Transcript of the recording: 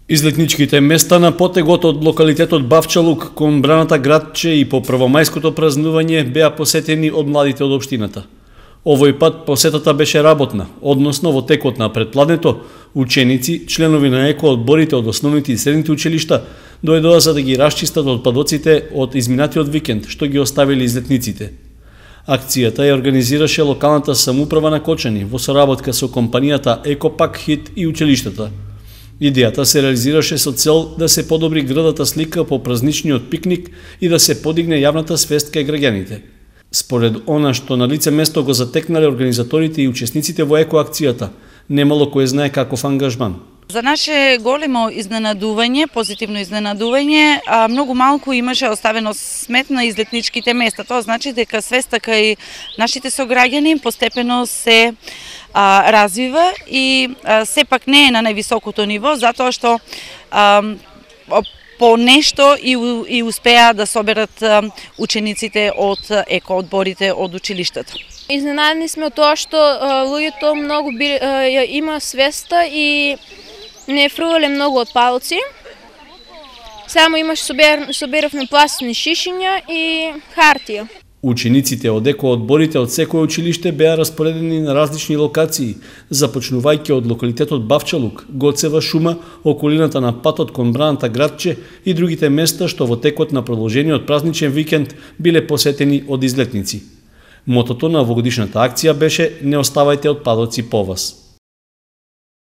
Излетничките места на потегот од локалитетот Бавчалук кон браната Градче и по првомајското празнување беа посетени од младите од општината. Овој пат посетата беше работна, односно во текот на предпладнето, ученици, членови на еко-одборите од основните и средните училишта дојдоа за да ги расчистат отпадоците од изминатиот викенд, што ги оставили излетниците. Акцијата ја организираше локалната самоуправа на Кочани во соработка со компанијата Екопак Хит и училиштата. Идејата се реализираше со цел да се подобри градата слика по празничниот пикник и да се подигне јавната свест кај граѓаните. Според она што на лице место го затекнале организаторите и учесниците во екоакцијата, немало кој знае каков ангажман. За наше големо изненадување, позитивно изненадување, многу малку имаше оставено смет на излетничките места. Тоа значи дека свеста кај нашите сограѓани постепено се развива и сепак не е на највисокото ниво, затоа што по нешто и успеа да соберат учениците од екоодборите од училиштата. Изненадени сме од тоа што луѓето многу има свеста и не фрлале многу отпадоци. Само соберавме пластични шишиња и хартија. Учениците од екоодборите од секој училиште беа распоредени на различни локации, започнувајќи од локалитетот Бавчалук, Гоцева шума, околината на патот кон браната Градче и другите места што во текот на продолжениот празничен викенд биле посетени од излетници. Мотото на овогодишната акција беше "Не оставајте отпадоци по вас".